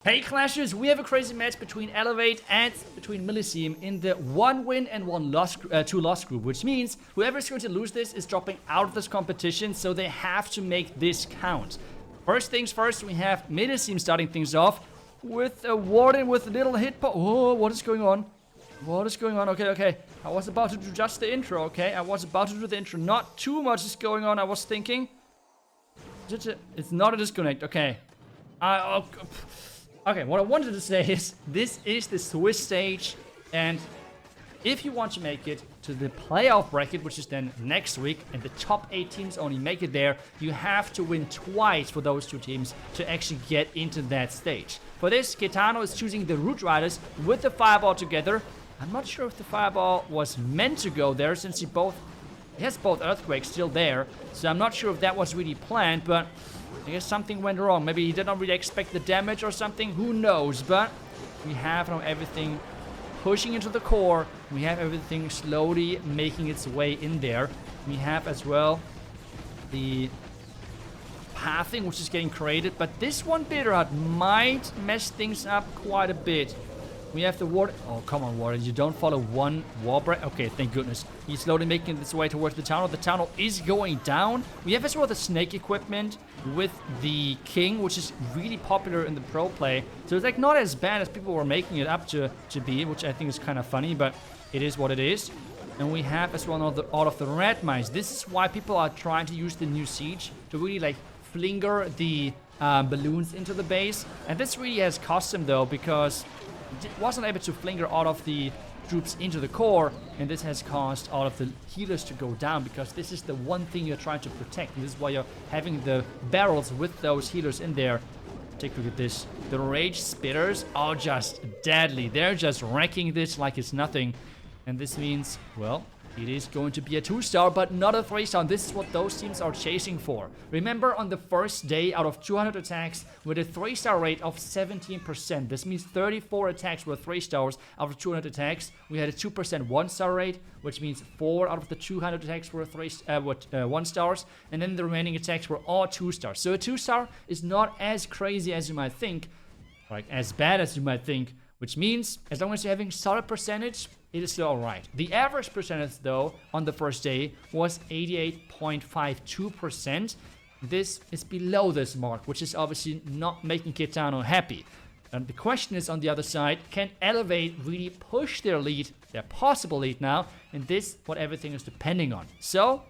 Hey Clashers, we have a crazy match between Elevate and between Milliseum in the 1 win and 2 loss group, which means whoever's going to lose this is dropping out of this competition, so they have to make this count. First things first, we have Milliseum starting things off with a Warden with a little hit po- Oh, what is going on? What is going on? Okay. I was about to do just the intro, okay? I was about to do the intro. Not too much is going on, I was thinking. It's not a disconnect, okay. Okay, what I wanted to say is, this is the Swiss stage, and if you want to make it to the playoff bracket, which is then next week, and the top 8 teams only make it there, you have to win twice for those 2 teams to actually get into that stage. For this, Gaetano is choosing the Root Riders with the Fireball together. I'm not sure if the Fireball was meant to go there, since he has both Earthquakes still there, so I'm not sure if that was really planned, but I guess something went wrong. Maybe he did not really expect the damage or something. Who knows? But we have now everything pushing into the core. We have everything slowly making its way in there. We have as well the pathing, which is getting created. But this one Bitterheart might mess things up quite a bit. We have the Warden. Oh, come on, Warden. You don't follow one wall break. Okay, thank goodness. He's slowly making his way towards the tunnel. The tunnel is going down. We have as well the snake equipment with the king, which is really popular in the pro play. So it's like not as bad as people were making it up to be, which I think is kind of funny, but it is what it is. And we have as well all of the red mines. This is why people are trying to use the new siege to really like flinger the balloons into the base. And this really has cost him though, because wasn't able to flinger all of the troops into the core, and this has caused all of the healers to go down, because this is the one thing you're trying to protect, and this is why you're having the barrels with those healers in there. Take a look at this. The Rage Spitters are just deadly. They're just wrecking this like it's nothing, and this means, well, it is going to be a 2-star, but not a 3-star. This is what those teams are chasing for. Remember, on the first day, out of 200 attacks, with a 3-star rate of 17%. This means 34 attacks were 3 stars out of 200 attacks. We had a 2% 1-star rate, which means 4 out of the 200 attacks were 1 stars. And then the remaining attacks were all 2 stars. So a 2-star is not as crazy as you might think, like as bad as you might think, which means as long as you're having solid percentage, it is still alright. The average percentage, though, on the first day was 88.52%. This is below this mark, which is obviously not making Gaetano happy. And the question is, on the other side, can Elevate really push their lead, their possible lead now? And this what everything is depending on. So,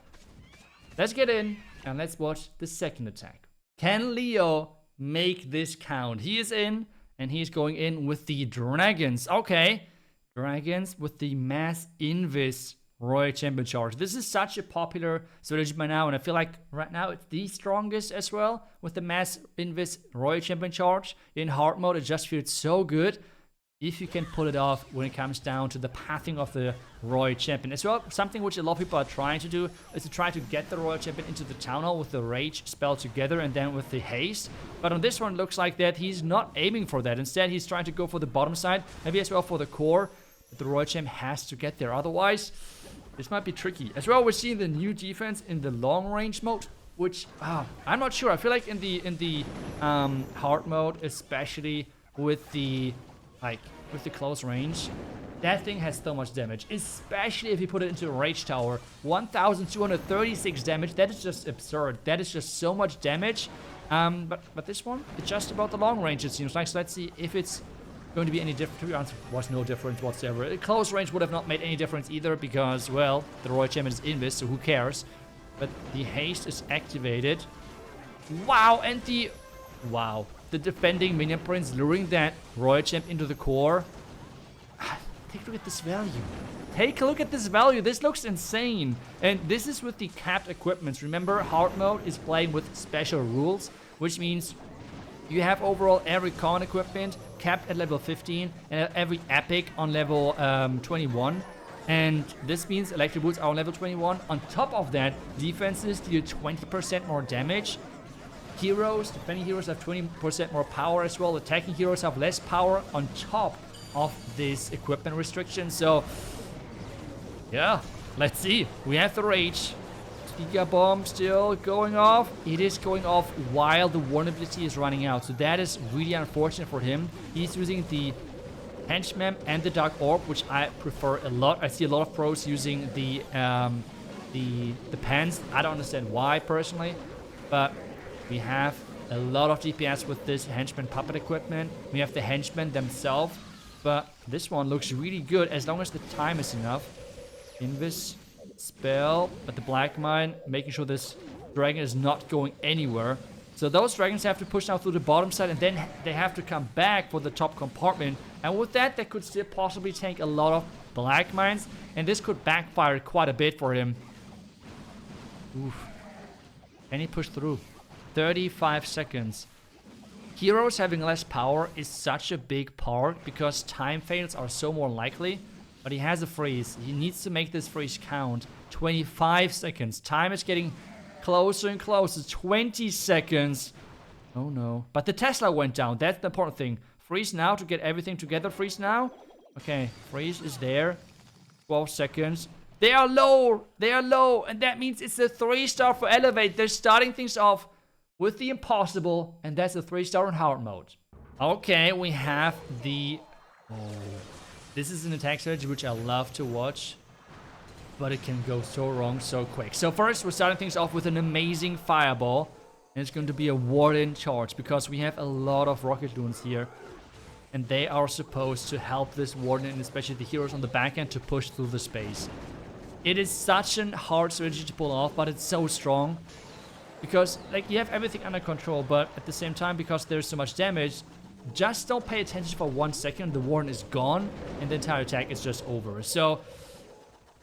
let's get in and let's watch the second attack. Can Leo make this count? He is in, and he's going in with the Dragons. Okay. Dragons with the Mass Invis Royal Champion Charge. This is such a popular strategy by now, and I feel like right now it's the strongest as well with the Mass Invis Royal Champion Charge. In hard mode, it just feels so good if you can pull it off when it comes down to the pathing of the Royal Champion. As well, something which a lot of people are trying to do is to try to get the Royal Champion into the Town Hall with the Rage spell together and then with the Haste. But on this one, it looks like that he's not aiming for that. Instead, he's trying to go for the bottom side, maybe as well for the core. But the Royal Champ has to get there, otherwise this might be tricky. As well, we're seeing the new defense in the long range mode, which I'm not sure. I feel like in the hard mode, especially with the close range, that thing has so much damage, especially if you put it into a Rage Tower. 1,236 damage. That is just absurd. That is just so much damage. But this one, it's just about the long range, it seems like. So let's see if it's going to be any different. To be honest, was no difference whatsoever. A close range would have not made any difference either, because, well, the Royal Champion is Invis, so who cares? But the Haste is activated. Wow, and the defending Minion Prince luring that Royal Champ into the core. Take a look at this value. Take a look at this value. This looks insane. And this is with the capped equipments. Remember, hard mode is playing with special rules, which means you have overall every common equipment capped at level 15 and every epic on level 21. And this means electric boots are on level 21. On top of that, defenses deal 20% more damage. Heroes, defending heroes have 20% more power as well. Attacking heroes have less power on top of this equipment restriction. So, yeah, let's see. We have the Rage. Giga Bomb still going off. It is going off while the vulnerability is running out. So that is really unfortunate for him. He's using the Henchman and the Dark Orb, which I prefer a lot. I see a lot of pros using the pens. I don't understand why personally, but we have a lot of DPS with this Henchman puppet equipment. We have the Henchmen themselves, but this one looks really good as long as the time is enough. Invis spell, but the Black Mine, making sure this dragon is not going anywhere. So those dragons have to push now through the bottom side, and then they have to come back for the top compartment. And with that, they could still possibly tank a lot of Black Mines, and this could backfire quite a bit for him. Oof. Can he push through? 35 seconds. Heroes having less power is such a big part because time fails are so more likely. But he has a freeze. He needs to make this freeze count. 25 seconds. Time is getting closer and closer. 20 seconds. Oh no. But the Tesla went down. That's the important thing. Freeze now to get everything together. Freeze now. Okay. Freeze is there. 12 seconds. They are low. They are low. And that means it's a 3-star for Elevate. They're starting things off with the impossible. And that's a 3-star in hard mode. Okay. We have the... Oh. This is an attack strategy which I love to watch, but it can go so wrong so quick. So first, we're starting things off with an amazing fireball, and it's going to be a Warden charge because we have a lot of rocket loons here, and they are supposed to help this Warden, and especially the heroes on the back end, to push through the space. It is such a hard strategy to pull off, but it's so strong because, like, you have everything under control, but at the same time, because there's so much damage, just don't pay attention for 1 second. The Warden is gone, and the entire attack is just over. So,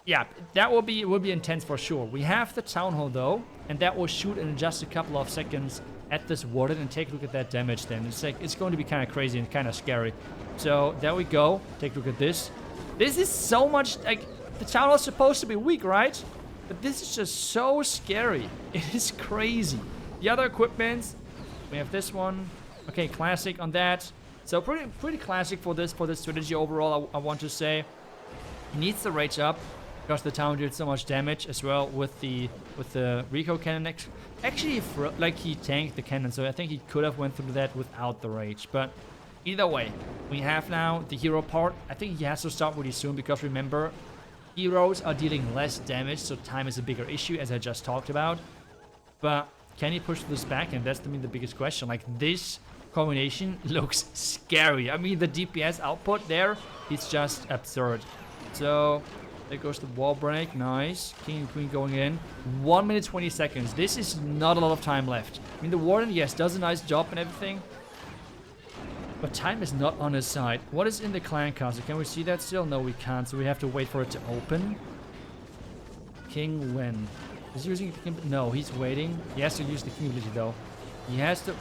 yeah, that will be intense for sure. We have the Town Hall, though, and that will shoot in just a couple of seconds at this Warden, and take a look at that damage then. It's like, it's going to be kind of crazy and kind of scary. So, there we go. Take a look at this. This is so much, like, the Town Hall is supposed to be weak, right? But this is just so scary. It is crazy. The other equipments, we have this one. Okay, classic on that. So pretty classic for this strategy overall, I want to say. He needs to rage up because the town did so much damage as well with the Rico cannon. Actually, like, he tanked the cannon, so I think he could have went through that without the rage. But either way, we have now the hero part. I think he has to start really soon because remember, heroes are dealing less damage, so time is a bigger issue as I just talked about. But can he push this back? And that's, I mean, the biggest question. Like, this combination looks scary. I mean, the DPS output there is just absurd. So there goes the wall break. Nice. King and Queen going in. 1 minute 20 seconds. This is not a lot of time left. I mean, the Warden, yes, does a nice job and everything, but time is not on his side. What is in the clan castle? Can we see that still? No, we can't. So we have to wait for it to open. King Wen. Is he using the king? No, he's waiting. He has to use the king ability though. He has to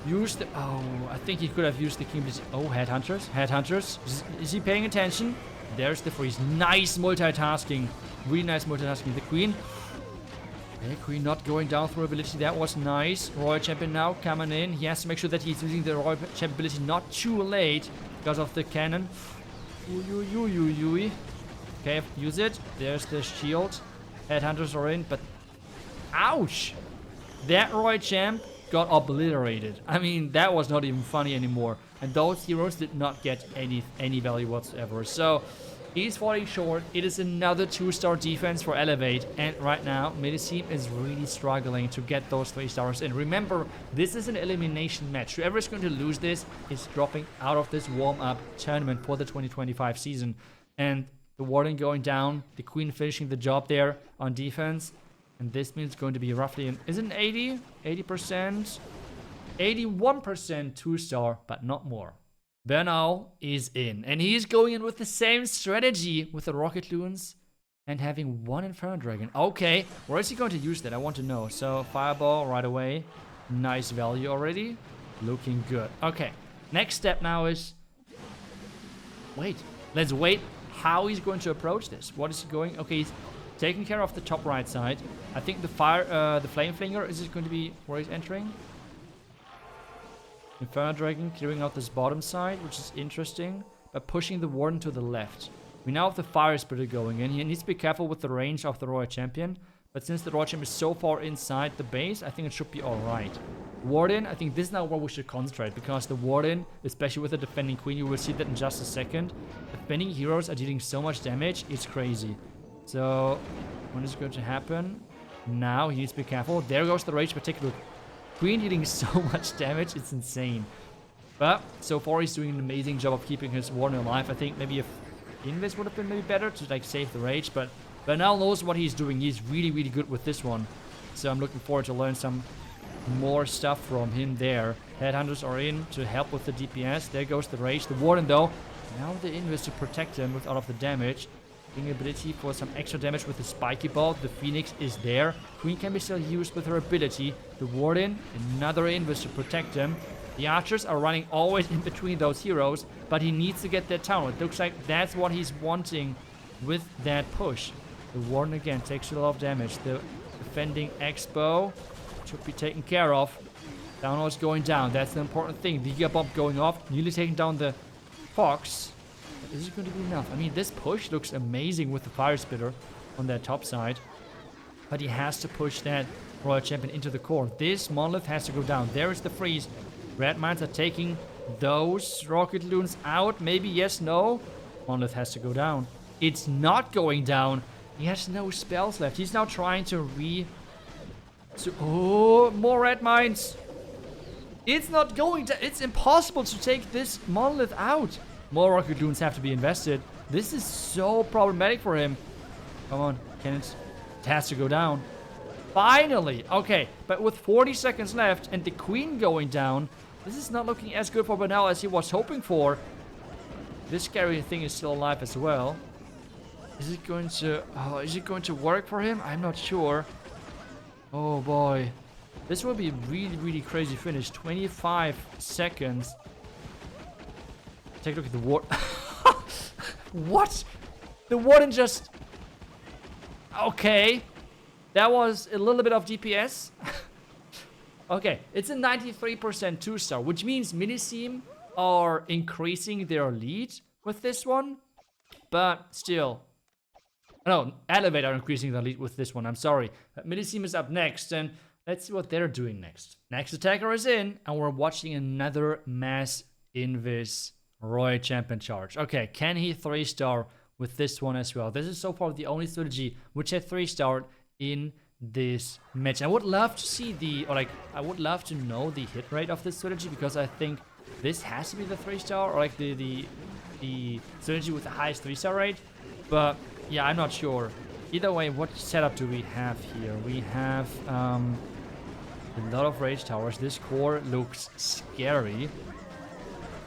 use the... Oh, I think he could have used the king ability. Oh, headhunters. Headhunters. Is he paying attention? There's the freeze. Nice multitasking. Really nice multitasking. The queen. Okay, queen not going down through ability. That was nice. Royal champion now coming in. He has to make sure that he's using the royal champion ability not too late because of the cannon. Okay, use it. There's the shield. Headhunters are in, but ouch! That Roy Champ got obliterated. I mean, that was not even funny anymore. And those heroes did not get any value whatsoever. So, he's falling short. It is another 2-star defense for Elevate. And right now, Medicine is really struggling to get those 3 stars in. Remember, this is an elimination match. Whoever is going to lose this is dropping out of this warm-up tournament for the 2025 season. And the Warden going down, the Queen finishing the job there on defense. And this means it's going to be roughly is it an 80? 80%? 81% 2-star, but not more. Benaul is in. And he's going in with the same strategy with the Rocket Loons and having 1 Inferno Dragon. Okay, where is he going to use that? I want to know. So, Fireball right away. Nice value already. Looking good. Okay, next step now is... Wait, let's wait. How he's going to approach this. What is he going? Okay, he's taking care of the top right side. I think the flame flinger is it going to be where he's entering. Inferno Dragon clearing out this bottom side, which is interesting, but pushing the Warden to the left. We now have the Fire Spitter going in. He needs to be careful with the range of the Royal Champion, But since the Royal Champ is so far inside the base, I think it should be alright. Warden, I think this is now where we should concentrate, because the Warden, especially with the defending Queen, you will see that in just a second. Defending heroes are dealing so much damage, it's crazy. So, when is it going to happen? Now, he needs to be careful. There goes the Rage, but take a look. Queen dealing so much damage, it's insane. But, so far he's doing an amazing job of keeping his Warden alive. I think maybe if Invis would have been maybe better to like save the Rage, but Benaul knows what he's doing. He's really, really good with this one. So I'm looking forward to learn some more stuff from him there. Headhunters are in to help with the DPS. There goes the Rage. The Warden though, now the Invis to protect him with all of the damage. Getting ability for some extra damage with the spiky ball. The Phoenix is there. Queen can be still used with her ability. The Warden, another Invis to protect him. The archers are running always in between those heroes, but he needs to get that tower. It looks like that's what he's wanting with that push. The Warden again takes a lot of damage. The defending Expo should be taken care of. Download is going down. That's the important thing. The Giga Bomb going off, nearly taking down the Fox. But is it going to be enough? I mean, this push looks amazing with the Fire Spitter on that top side. But he has to push that Royal Champion into the core. This Monolith has to go down. There is the freeze. Red Mines are taking those Rocket Loons out. Maybe yes, no. Monolith has to go down. It's not going down. He has no spells left. He's now trying to oh, more Red Mines. It's not going to... It's impossible to take this Monolith out. More Rocket Loons have to be invested. This is so problematic for him. Come on, cannons. It has to go down. Finally! Okay, but with 40 seconds left and the Queen going down, this is not looking as good for Benaul as he was hoping for. This scary thing is still alive as well. Is it going to work for him? I'm not sure. Oh boy. This will be a really, really crazy finish. 25 seconds. Take a look at the Warden. What? The Warden just... Okay. That was a little bit of DPS. Okay, it's a 93% 2-star, which means Miniseam are increasing their lead with this one. But still... No, Elevate are increasing their lead with this one, I'm sorry. Miniseam is up next, and let's see what they're doing next. Next attacker is in, and we're watching another Mass Invis Royal Champion charge. Okay, can he 3-star with this one as well? This is so far the only strategy which had 3-star in this match. I would love to see I would love to know the hit rate of this strategy, because I think this has to be the 3-star, or like the strategy with the highest 3-star rate. But yeah, I'm not sure. Either way, what setup do we have here? We have a lot of rage towers. This core looks scary.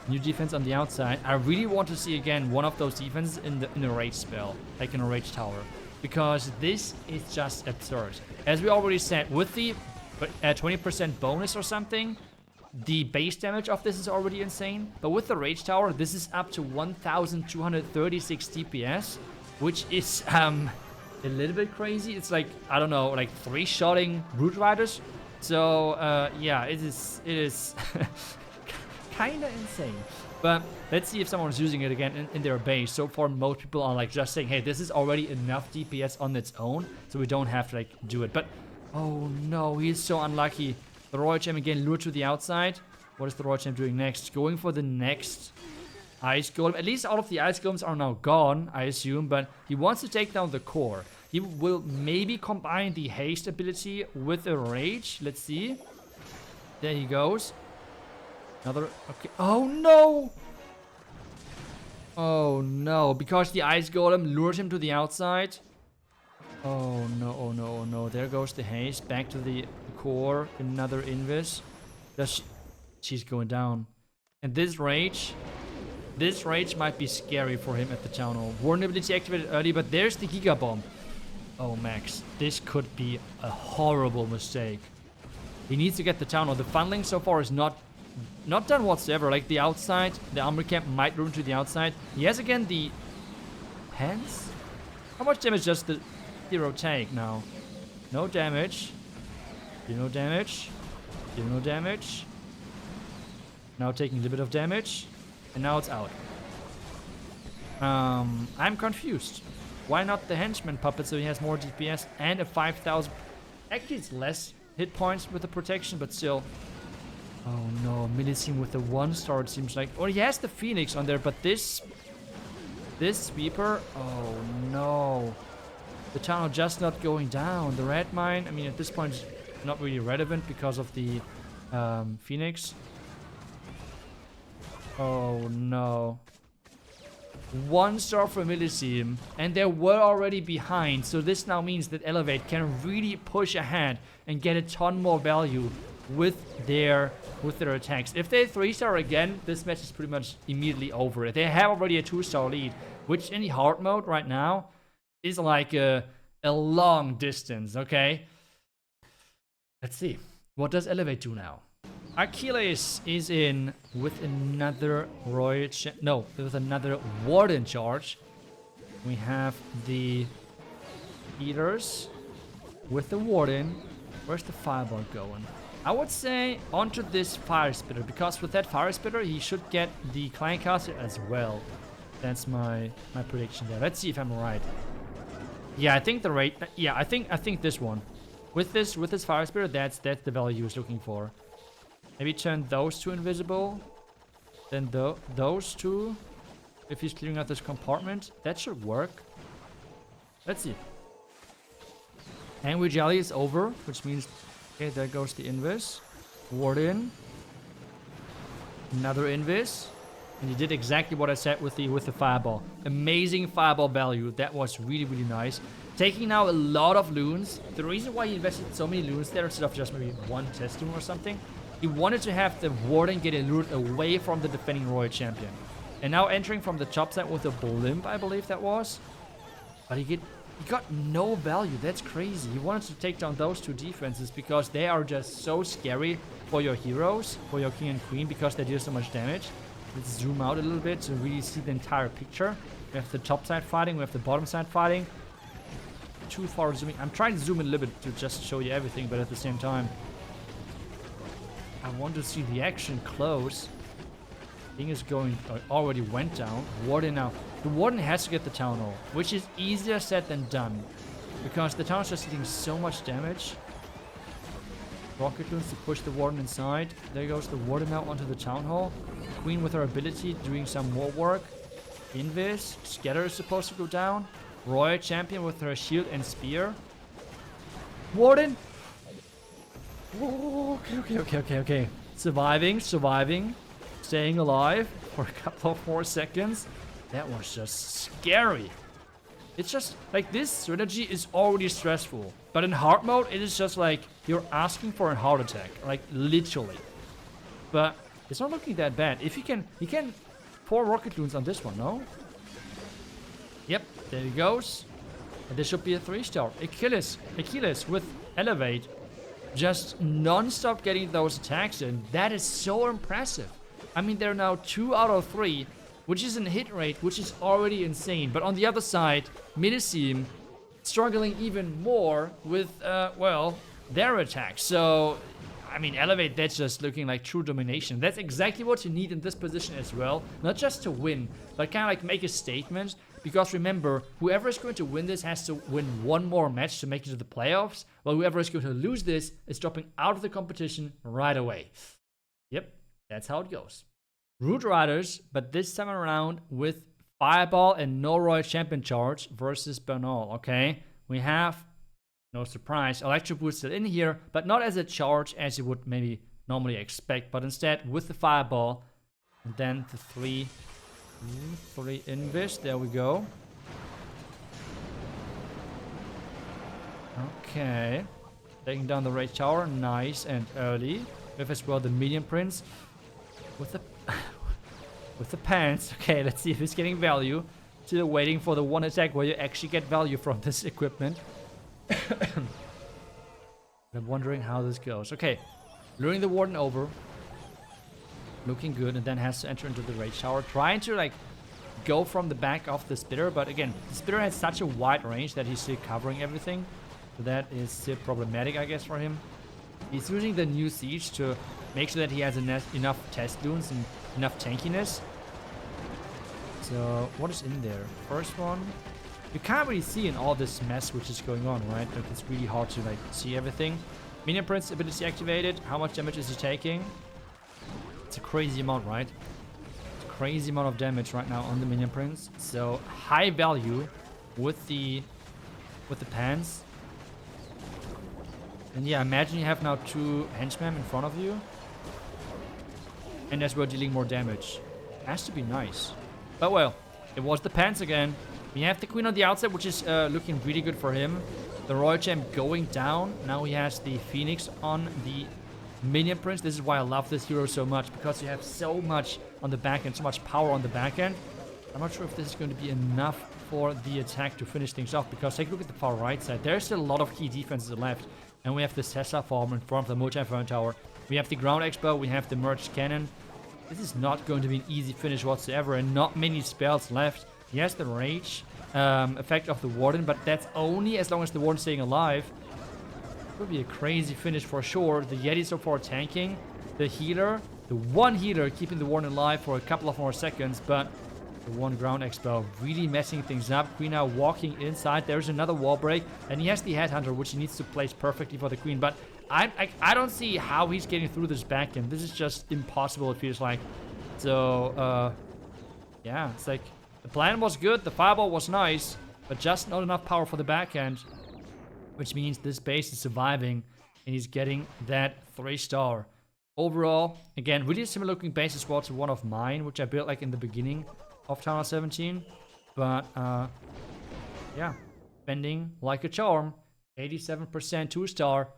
New defense on the outside. I really want to see again one of those defenses in a rage spell, like in a rage tower, because this is just absurd. As we already said, with the 20% bonus or something, the base damage of this is already insane. But with the rage tower, this is up to 1,236 DPS, which is a little bit crazy. It's like, I don't know, like 3-shotting Root Riders. So yeah, it is kind of insane. But let's see if someone's using it again in their base. So far, most people are like just saying, hey, this is already enough DPS on its own, so we don't have to like do it. But oh no, he's so unlucky. The Royal Champ again lured to the outside. What is the Royal Champ doing next? Going for the next Ice Golem. At least all of the Ice Golems are now gone, I assume. But he wants to take down the core. He will maybe combine the haste ability with a rage. Let's see. There he goes. Another... Okay. Oh no! Oh no. Because the Ice Golem lured him to the outside. Oh no, oh no, oh no. There goes the haste. Back to the core. Another Invis. She's going down. And this rage might be scary for him at the town hall. Warden ability activated early, but there's the Giga Bomb. Oh, Max. This could be a horrible mistake. He needs to get the town hall. The funneling so far is not done whatsoever. Like the outside, the armor camp might run to the outside. He has again the hands. How much damage does the hero take now? No damage. No damage. No damage. Now taking a little bit of damage. And now it's out. I'm confused. Why not the henchman puppet so he has more DPS and a 5,000... Actually, it's less hit points with the protection, but still. Oh no, Millicene with the 1-star, it seems like. Oh, he has the Phoenix on there, but this sweeper... Oh no. The tunnel just not going down. The red mine, I mean, at this point, it's not really relevant because of the Phoenix. Oh no. 1-star for Millicene, and they were already behind, so this now means that Elevate can really push ahead and get a ton more value with their attacks. If they 3-star again, this match is pretty much immediately over. They have already a 2-star lead, which in the hard mode right now is like a long distance, okay? Let's see. What does Elevate do now? Achilles is in with another with another Warden charge. We have the Eaters with the Warden. Where's the Fireball going? I would say onto this Fire Spitter, because with that Fire Spitter he should get the Clancaster as well. That's my prediction there. Let's see if I'm right. Yeah, I think the rate. Yeah, I think this one. With this Fire Spitter, that's the value he's looking for. Maybe turn those two invisible. Then those two. If he's clearing out this compartment, that should work. Let's see. Angry Jelly is over, which means okay, there goes the invis. Warden. Another invis. And he did exactly what I said with the fireball. Amazing fireball value. That was really, really nice. Taking now a lot of loons. The reason why he invested so many loons there instead of just maybe one test loon or something, he wanted to have the Warden get a loot away from the defending Royal Champion. And now entering from the top side with a blimp, I believe that was. But he got no value. That's crazy. He wanted to take down those two defenses because they are just so scary for your heroes, for your king and queen, because they deal so much damage. Let's zoom out a little bit to really see the entire picture. We have the top side fighting, we have the bottom side fighting. Too far zooming. I'm trying to zoom in a little bit to just show you everything, but at the same time, I want to see the action close. Thing is going, already went down. Warden now. The Warden has to get the Town Hall, which is easier said than done. Because the Town is just hitting so much damage. Rocket Loons to push the Warden inside. There goes the Warden now onto the Town Hall. Queen with her ability doing some more work. Invis. Scatter is supposed to go down. Royal Champion with her shield and spear. Warden! Oh, okay. Surviving. Staying alive for a couple of more seconds. That was just scary. It's just like this strategy is already stressful. But in hard mode, it is just like you're asking for a heart attack. Like literally. But it's not looking that bad. If he can 4 Rocket Loons on this one, no? Yep, there he goes. And this should be a 3-star. Achilles with Elevate. Just non-stop getting those attacks in. That is so impressive. I mean, they're now 2 out of 3, which is a hit rate, which is already insane. But on the other side, Millicene struggling even more with, well, their attacks. So, I mean, Elevate, that's just looking like true domination. That's exactly what you need in this position as well. Not just to win, but kind of like make a statement. Because remember, whoever is going to win this has to win one more match to make it to the playoffs. While whoever is going to lose this is dropping out of the competition right away. Yep, that's how it goes. Root Riders, but this time around with Fireball and no Royal Champion charge versus Benaul, okay? We have, no surprise, Electro Boost still in here, but not as a charge as you would maybe normally expect, but instead with the Fireball, and then the 3 Invis, there we go. Okay. Taking down the Rage Tower, nice and early. We have as well the Medium Prince with the with the pants. Okay, let's see if he's getting value. Still waiting for the one attack where you actually get value from this equipment. I'm wondering how this goes. Okay, luring the Warden over. Looking good, and then has to enter into the Rage Tower. Trying to, like, go from the back of the Spitter, but again, the Spitter has such a wide range that he's still covering everything. So that is still problematic, I guess, for him. He's using the new Siege to make sure that he has enough test loons and enough tankiness. So, what is in there? First one. You can't really see in all this mess which is going on, right? Like, it's really hard to like see everything. Minion Prince ability activated. How much damage is he taking? It's a crazy amount, right? It's a crazy amount of damage right now on the Minion Prince. So high value with the pants. And yeah, imagine you have now 2 henchmen in front of you. And as well dealing more damage. Has to be nice. But well, it was the pants again. We have the queen on the outside, which is looking really good for him. The royal champ going down. Now he has the phoenix on the minion prince. This is why I love this hero so much, because you have so much on the back end, so much power on the back end. I'm not sure if this is going to be enough for the attack to finish things off, because take a look at the far right side. There's still a lot of key defenses left. And we have the Cessa farm in front of the multi-inferno tower. We have the ground expo. We have the merged cannon. This is not going to be an easy finish whatsoever, and not many spells left. He has the rage effect of the warden, but that's only as long as the warden's staying alive. It will be a crazy finish for sure. The Yeti so far tanking. The healer, the one healer keeping the warden alive for a couple of more seconds, but the one ground expo really messing things up. Queen now walking inside. There's another wall break, and he has the headhunter, which he needs to place perfectly for the queen, but I don't see how he's getting through this back end. This is just impossible, it feels like. So, yeah, it's like the plan was good, the fireball was nice, but just not enough power for the back end, which means this base is surviving, and he's getting that 3-star. Overall, again, really similar looking base as well to one of mine, which I built like in the beginning of Town Hall 17. But, yeah, spending like a charm, 87% 2-star.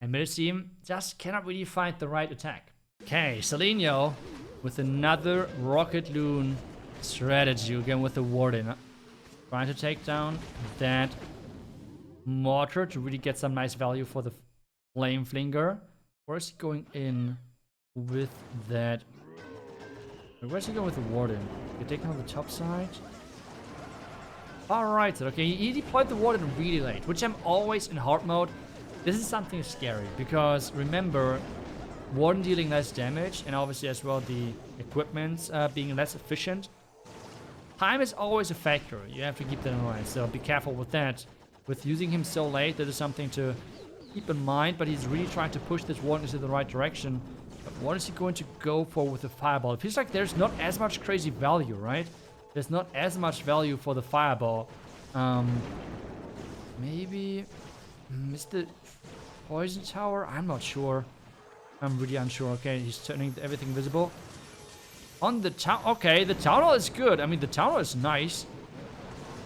And Middle team just cannot really find the right attack. Okay, Selenio with another Rocket Loon strategy, again with the Warden. Trying to take down that Mortar to really get some nice value for the Flame Flinger. Where is he going in with that? Where's he going with the Warden? You take him on the top side? Alright, okay, he deployed the Warden really late, which I'm always in hard mode. This is something scary, because remember, Warden dealing less damage, and obviously as well the equipment being less efficient. Time is always a factor, you have to keep that in mind, so be careful with that. With using him so late, that is something to keep in mind, but he's really trying to push this Warden into the right direction. But what is he going to go for with the Fireball? It feels like there's not as much crazy value, right? There's not as much value for the Fireball. Maybe... Mr. Poison Tower? I'm not sure. I'm really unsure. Okay, he's turning everything visible. On the town... Okay, the Town Hall is good. I mean, the Town Hall is nice.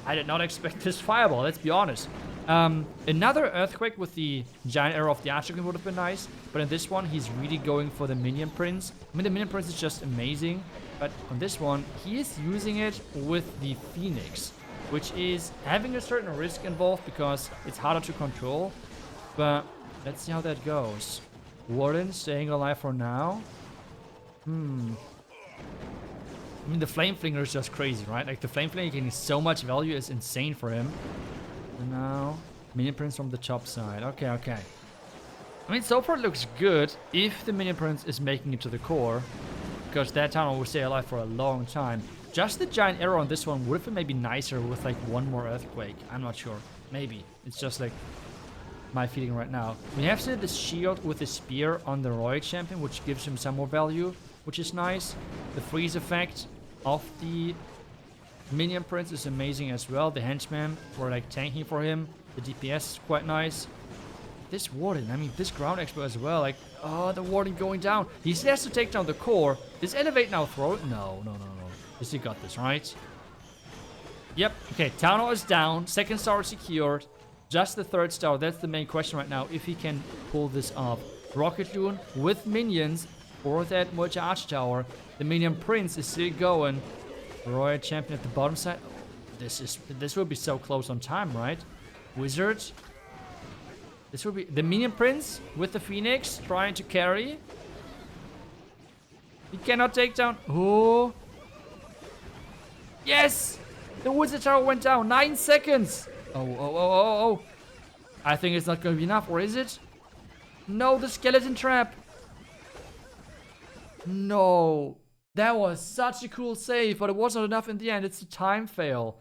I did not expect this Fireball, let's be honest. Another Earthquake with the Giant Arrow of the Archdeacon would have been nice. But in this one, he's really going for the Minion Prince. I mean, the Minion Prince is just amazing. But on this one, he is using it with the Phoenix, which is having a certain risk involved because it's harder to control. But let's see how that goes. Warden staying alive for now. I mean, the Flame Flinger is just crazy, right? Like, the Flame Flinger getting so much value is insane for him. And now, Minion Prince from the top side. Okay, okay. I mean, so far it looks good if the Minion Prince is making it to the core, because that town will stay alive for a long time. Just the Giant Arrow on this one would have been maybe nicer with like one more Earthquake. I'm not sure. Maybe. It's just like my feeling right now. We have still the shield with the spear on the Royal Champion, which gives him some more value, which is nice. The freeze effect of the Minion Prince is amazing as well. The henchmen were like tanking for him. The DPS is quite nice. This Warden, I mean, this ground expo as well. Like, oh, the Warden going down. He still has to take down the core. Does Elevate now throw it? No. Yes, he got this, right? Yep. Okay, Town Hall is down. 2nd star secured. Just the 3rd star. That's the main question right now, if he can pull this off. Rocket Loon with minions for that multi-arch tower. The Minion Prince is still going. Royal Champion at the bottom side. This will be so close on time, right? Wizard. This will be the Minion Prince with the Phoenix trying to carry. He cannot take down. Oh. Yes! The Wizard Tower went down. 9 seconds. Oh. I think it's not going to be enough, or is it? No, the skeleton trap. No. That was such a cool save, but it wasn't enough in the end. It's a time fail.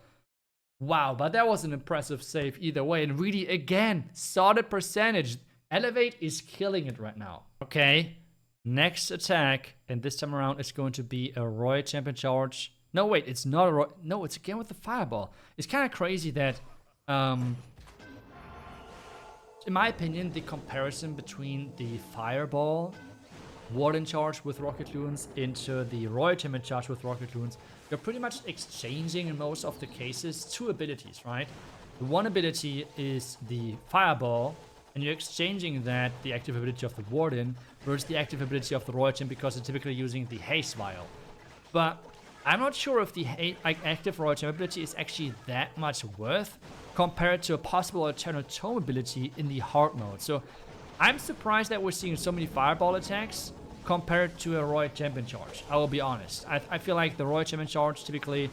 Wow, but that was an impressive save either way. And really, again, solid percentage. Elevate is killing it right now. Okay, next attack. And this time around, it's going to be a Royal Champion charge. No, wait, it's not a Royal... No, it's again with the Fireball. It's kind of crazy that... in my opinion, the comparison between the Fireball Warden charge with Rocket Loons into the Royal Champion charge with Rocket Loons, you're pretty much exchanging in most of the cases 2 abilities, right? The one ability is the Fireball, and you're exchanging that, the active ability of the Warden, versus the active ability of the Royal Champion, because they're typically using the Haste Vial. But I'm not sure if the active Royal Champion ability is actually that much worth compared to a possible alternate tome ability in the hard mode. So I'm surprised that we're seeing so many Fireball attacks compared to a Royal Champion charge. I will be honest. I feel like the Royal Champion charge typically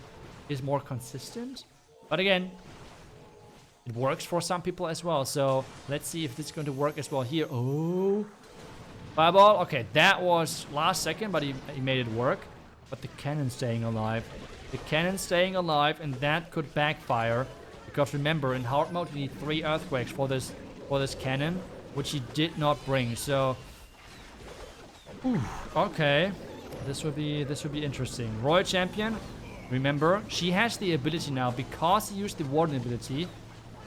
is more consistent. But again, it works for some people as well. So let's see if this is going to work as well here. Oh, Fireball. Okay, that was last second, but he made it work. But the cannon staying alive. The cannon staying alive, and that could backfire. Because remember, in hard mode, you need 3 earthquakes for this cannon, which he did not bring. So, okay, this would be interesting. Royal Champion, remember, she has the ability now because he used the Warden ability.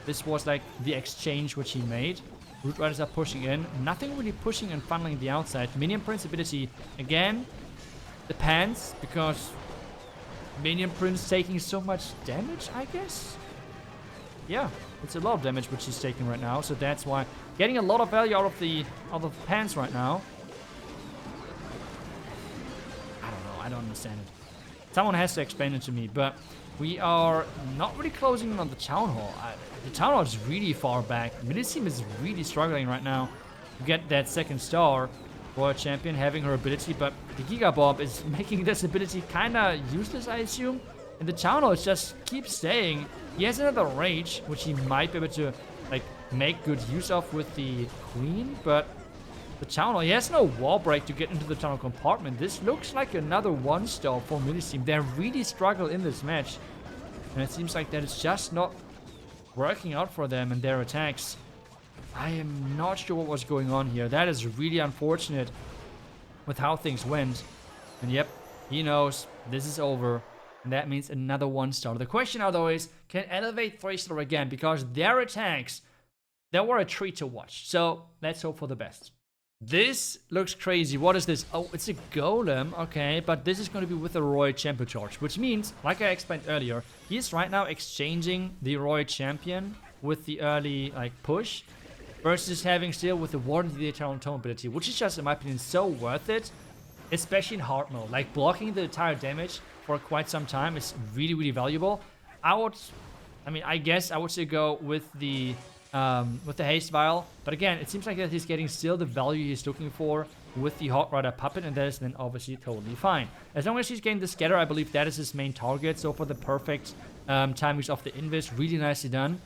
This was like the exchange which he made. Root Riders are pushing in, nothing really pushing and funneling the outside. Minion Prince ability again depends because Minion Prince taking so much damage, I guess. Yeah, it's a lot of damage which he's taking right now, so that's why getting a lot of value out of the pants right now. I don't know, I don't understand it. Someone has to explain it to me, but we are not really closing in on the Town Hall. The Town Hall is really far back. Millicim is really struggling right now to get that 2nd star. Royal Champion having her ability, but the Giga Bomb is making this ability kind of useless, I assume. And the Town Hall just keeps staying. He has another Rage, which he might be able to like make good use of with the Queen, but the Town Hall, he has no wall break to get into the Town Hall compartment. This looks like another 1-star for Millicim. They really struggle in this match, and it seems like that it's just not working out for them and their attacks. I am not sure what was going on here. That is really unfortunate with how things went. And yep, he knows this is over. And that means another 1-star. The question now, though, is can Elevate 3-star again? Because their attacks, they were a treat to watch. So let's hope for the best. This looks crazy. What is this? Oh, it's a Golem. Okay, but this is going to be with a Royal Champion charge. Which means, like I explained earlier, he's right now exchanging the Royal Champion with the early push. Versus having still with the Warden the Eternal Tome ability. Which is just, in my opinion, so worth it. Especially in hard mode. Like, blocking the entire damage for quite some time is really, really valuable. I guess I would say go with the Haste Vial. But again, it seems like that he's getting still the value he's looking for with the Hot Rider Puppet, and that is then obviously totally fine. As long as he's getting the Scatter, I believe that is his main target. So for the perfect timings of the Invis, really nicely done.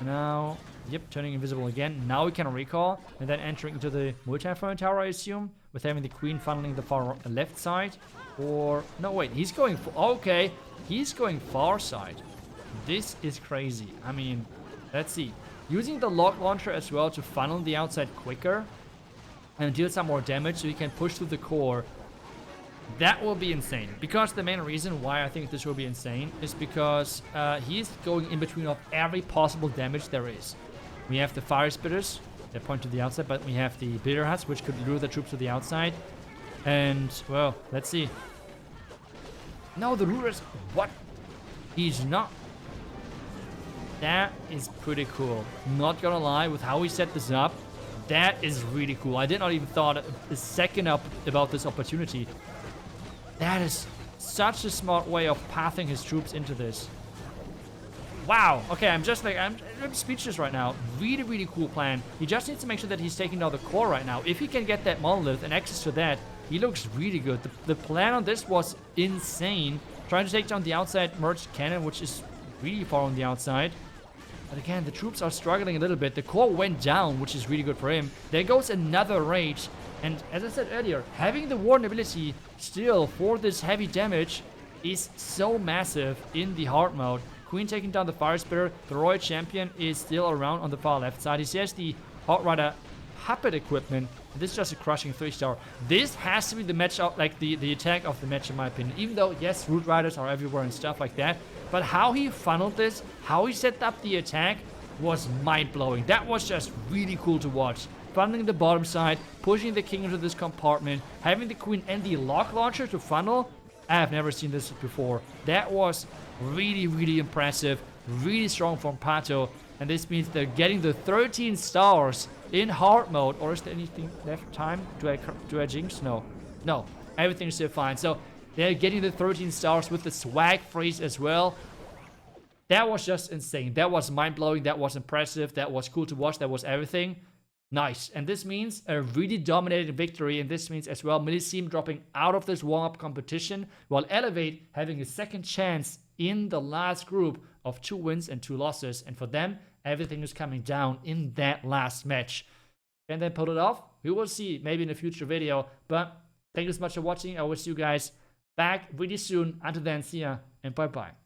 Now, yep, turning invisible again. Now we can recall, and then entering into the multi-frame tower, I assume, with having the Queen funneling the far left side. Or, no, wait, he's going, okay, he's going far side. This is crazy. I mean, let's see. Using the Lock Launcher as well to funnel the outside quicker and deal some more damage so he can push through the core. That will be insane. Because the main reason why I think this will be insane is because he's going in between of every possible damage there is. We have the Fire Spitters that point to the outside, but we have the Bitter Huts, which could lure the troops to the outside. And, well, let's see. No, the Rulers. What? He's not. That is pretty cool. Not gonna lie, with how he set this up, that is really cool. I did not even thought a second about this opportunity. That is such a smart way of pathing his troops into this. Wow. Okay, I'm speechless right now. Really, really cool plan. He just needs to make sure that he's taking down the core right now. If he can get that monolith and access to that, he looks really good. The plan on this was insane. Trying to take down the outside merged cannon, which is really far on the outside. But again, the troops are struggling a little bit. The core went down, which is really good for him. There goes another Rage. And as I said earlier, having the Warden ability still for this heavy damage is so massive in the hard mode. Queen taking down the Fire Spitter. The Royal Champion is still around on the far left side. He says the Hot Rider Habit equipment. This is just a crushing 3-star. This has to be the match up, like the attack of the match in my opinion. Even though, yes, Root Riders are everywhere and stuff like that. But how he funneled this, how he set up the attack was mind-blowing. That was just really cool to watch. Funneling the bottom side, pushing the king into this compartment, having the queen and the lock launcher to funnel. I have never seen this before. That was really, really impressive. Really strong from Pato. And this means they're getting the 13 stars in hard mode. Or is there anything left time? Do I jinx? No. No. Everything's still fine. So they're getting the 13 stars with the swag freeze as well. That was just insane. That was mind-blowing. That was impressive. That was cool to watch. That was everything. Nice. And this means a really dominating victory. And this means as well Milliseam dropping out of this warm-up competition, while Elevate having a second chance in the last group of 2 wins and 2 losses. And for them, everything is coming down in that last match. Can they pull it off? We will see maybe in a future video. But thank you so much for watching. I will see you guys back really soon. Until then, see ya and bye-bye.